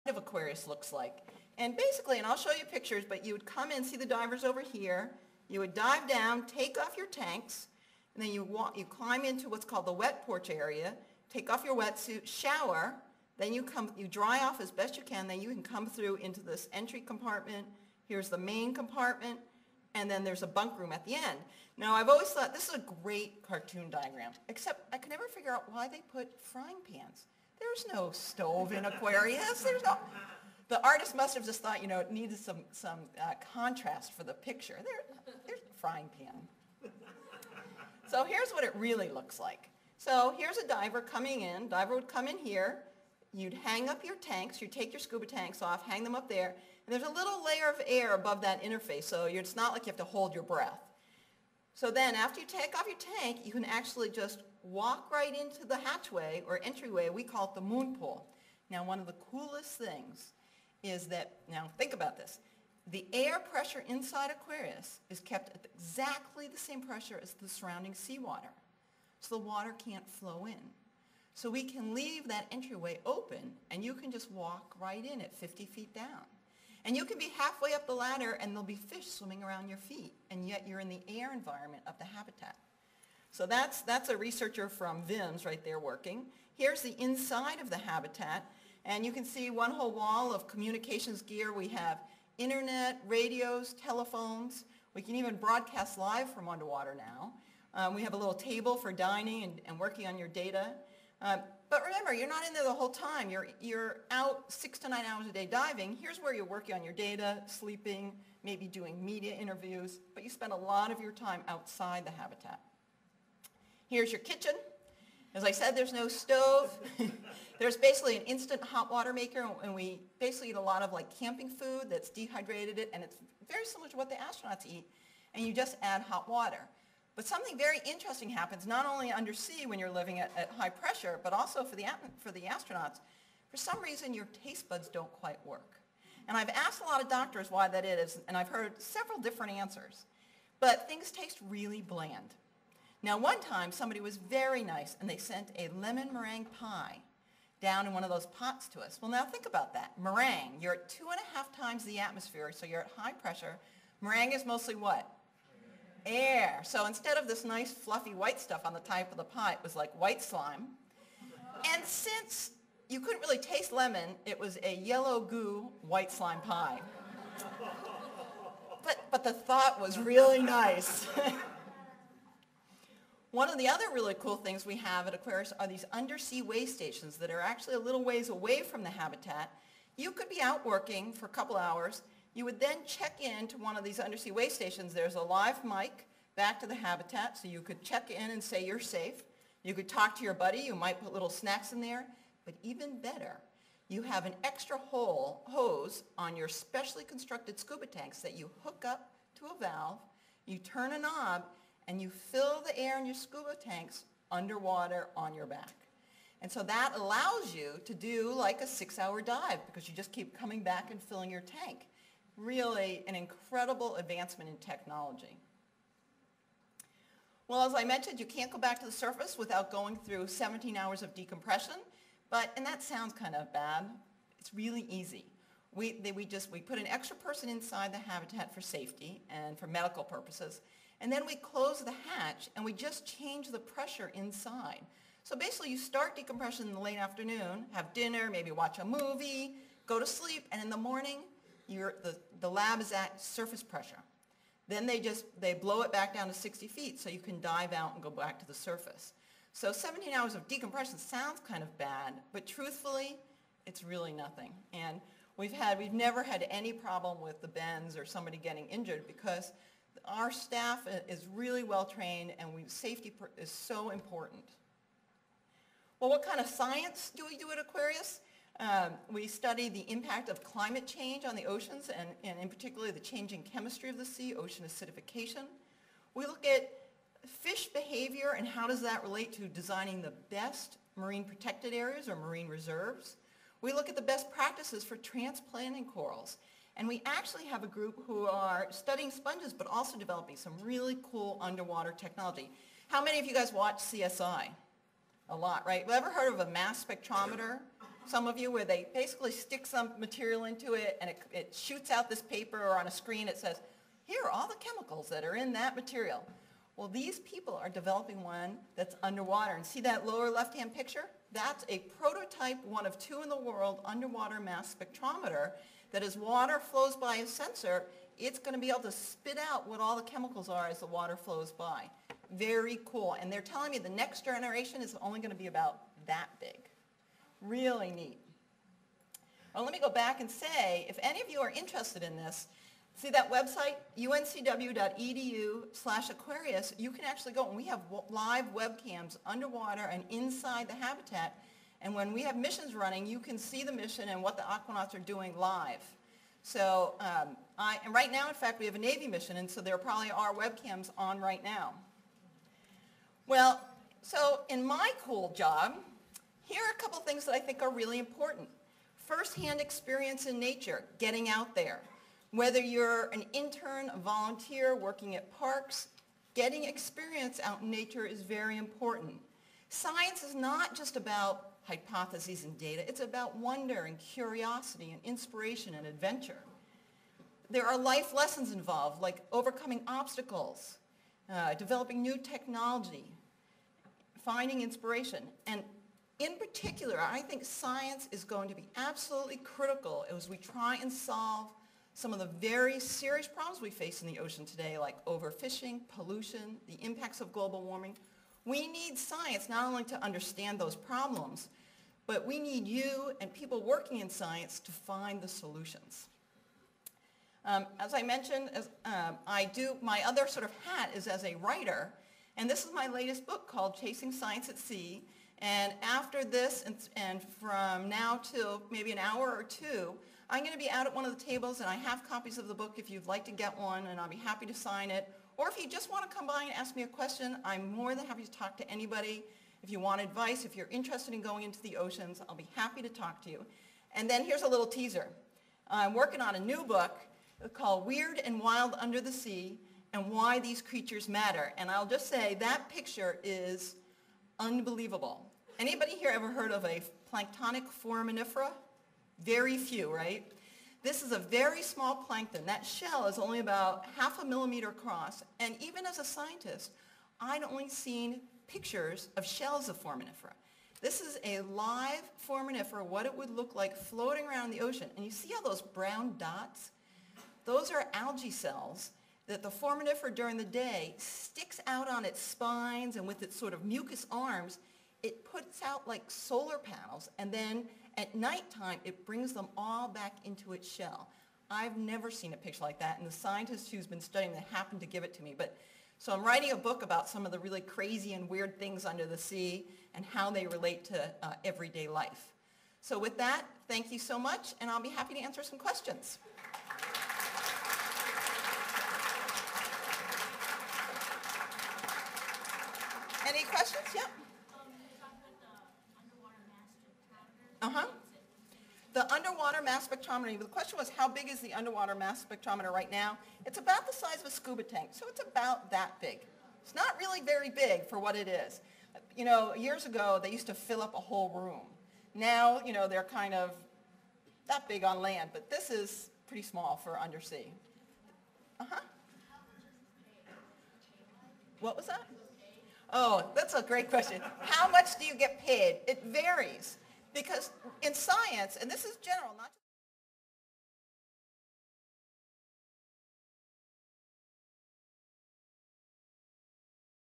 of Aquarius looks like. And basically, and I'll show you pictures, but you would come in, see the divers over here, you would dive down, take off your tanks, and then you climb into what's called the wet porch area, take off your wetsuit, shower, then you dry off as best you can, then you can come through into this entry compartment. Here's the main compartment, and then there's a bunk room at the end. Now, I've always thought this is a great cartoon diagram, except I can never figure out why they put frying pans. There's no stove in Aquarius. There's no... The artist must have just thought, it needed some contrast for the picture. There's a frying pan. So here's what it really looks like. So here's a diver coming in. Diver would come in here. You'd hang up your tanks. You'd take your scuba tanks off, hang them up there. And there's a little layer of air above that interface, so it's not like you have to hold your breath. So then after you take off your tank, you can actually just walk right into the hatchway or entryway. We call it the moon pool. Now, one of the coolest things is that, now think about this, the air pressure inside Aquarius is kept at exactly the same pressure as the surrounding seawater. So the water can't flow in. So we can leave that entryway open and you can just walk right in at 50 feet down. And you can be halfway up the ladder and there'll be fish swimming around your feet, and yet you're in the air environment of the habitat. So that's a researcher from VIMS right there working. Here's the inside of the habitat, and you can see one whole wall of communications gear. We have internet, radios, telephones. We can even broadcast live from underwater now. We have a little table for dining and working on your data. But remember, you're not in there the whole time. You're out 6 to 9 hours a day diving. Here's where you're working on your data, sleeping, maybe doing media interviews, but you spend a lot of your time outside the habitat. Here's your kitchen. As I said, there's no stove. There's basically an instant hot water maker, and we basically eat a lot of camping food that's dehydrated, and it's very similar to what the astronauts eat, and you just add hot water. But something very interesting happens, not only undersea when you're living at high pressure, but also for the astronauts. For some reason, your taste buds don't quite work. And I've asked a lot of doctors why that is, and I've heard several different answers. But things taste really bland. Now, one time, somebody was very nice, and they sent a lemon meringue pie down in one of those pots to us. Well, now think about that. Meringue, you're at 2.5 times the atmosphere, so you're at high pressure. Meringue is mostly what? Air. So instead of this nice fluffy white stuff on the top of the pie, it was like white slime. And since you couldn't really taste lemon, it was a yellow goo white slime pie. But the thought was really nice. One of the other really cool things we have at Aquarius are these undersea way stations that are actually a little ways away from the habitat. You could be out working for a couple hours. You would then check in to one of these undersea way stations. There's a live mic back to the habitat, so you could check in and say you're safe. You could talk to your buddy. You might put little snacks in there. But even better, you have an extra hose on your specially constructed scuba tanks that you hook up to a valve. You turn a knob, and you fill the air in your scuba tanks underwater on your back. And so that allows you to do like a 6-hour dive because you just keep coming back and filling your tank. Really an incredible advancement in technology. Well, as I mentioned, you can't go back to the surface without going through 17 hours of decompression, and that sounds kind of bad. It's really easy. We put an extra person inside the habitat for safety and for medical purposes, and then we close the hatch and we just change the pressure inside. So basically you start decompression in the late afternoon, have dinner, maybe watch a movie, go to sleep, and in the morning, the lab is at surface pressure. Then they blow it back down to 60 feet so you can dive out and go back to the surface. So 17 hours of decompression sounds kind of bad, but truthfully, it's really nothing. And we've never had any problem with the bends or somebody getting injured because our staff is really well trained and safety is so important. Well, what kind of science do we do at Aquarius? We study the impact of climate change on the oceans and in particular the changing chemistry of the sea, ocean acidification. We look at fish behavior and how does that relate to designing the best marine protected areas or marine reserves. We look at the best practices for transplanting corals. And we actually have a group who are studying sponges but also developing some really cool underwater technology. How many of you guys watch CSI? A lot, right? Well, ever heard of a mass spectrometer? some of you, where they basically stick some material into it and it shoots out this paper, or on a screen it says, here are all the chemicals that are in that material. Well, these people are developing one that's underwater. And see that lower left-hand picture? That's a prototype, one of 2 in the world, underwater mass spectrometer that as water flows by a sensor, it's going to be able to spit out what all the chemicals are as the water flows by. Very cool. And they're telling me the next generation is only going to be about that big. Really neat. Well, let me go back and say, if any of you are interested in this, see that website, uncw.edu/Aquarius, you can actually go, and we have live webcams underwater and inside the habitat. And when we have missions running, you can see the mission and what the aquanauts are doing live. So, and right now, in fact, we have a Navy mission, and so there probably are webcams on right now. Well, so in my cool job, here are a couple things that I think are really important. First-hand experience in nature, getting out there. Whether you're an intern, a volunteer, working at parks, getting experience out in nature is very important. Science is not just about hypotheses and data. It's about wonder and curiosity and inspiration and adventure. There are life lessons involved, like overcoming obstacles, developing new technology, finding inspiration. And in particular, I think science is going to be absolutely critical as we try and solve some of the very serious problems we face in the ocean today, like overfishing, pollution, the impacts of global warming. We need science not only to understand those problems, but we need you and people working in science to find the solutions. As I mentioned, my other sort of hat is as a writer, and this is my latest book called Chasing Science at Sea. And after this, and from now till maybe an hour or 2, I'm going to be out at one of the tables, and I have copies of the book if you'd like to get one, and I'll be happy to sign it. Or if you just want to come by and ask me a question, I'm more than happy to talk to anybody. If you want advice, if you're interested in going into the oceans, I'll be happy to talk to you. And then here's a little teaser. I'm working on a new book called Weird and Wild Under the Sea and Why These Creatures Matter. And I'll just say that picture is unbelievable. Anybody here ever heard of a planktonic foraminifera? Very few, right? This is a very small plankton. That shell is only about 0.5 millimeter across. And even as a scientist, I'd only seen pictures of shells of foraminifera. This is a live foraminifera, what it would look like floating around the ocean. And you see all those brown dots? Those are algae cells that the foraminifera during the day sticks out on its spines, and with its sort of mucus arms, it puts out like solar panels, and then at nighttime, it brings them all back into its shell. I've never seen a picture like that, and the scientist who's been studying it happened to give it to me. So I'm writing a book about some of the really crazy and weird things under the sea and how they relate to everyday life. So with that, thank you so much, and I'll be happy to answer some questions. Any questions? Yep. The underwater mass spectrometer, the question was how big is the underwater mass spectrometer right now? It's about the size of a scuba tank, so it's about that big. It's not really very big for what it is. You know, years ago, they used to fill up a whole room. Now, you know, they're kind of that big on land, but this is pretty small for undersea. What was that? Oh, that's a great question. How much do you get paid? It varies. Because in science, and this is general, not just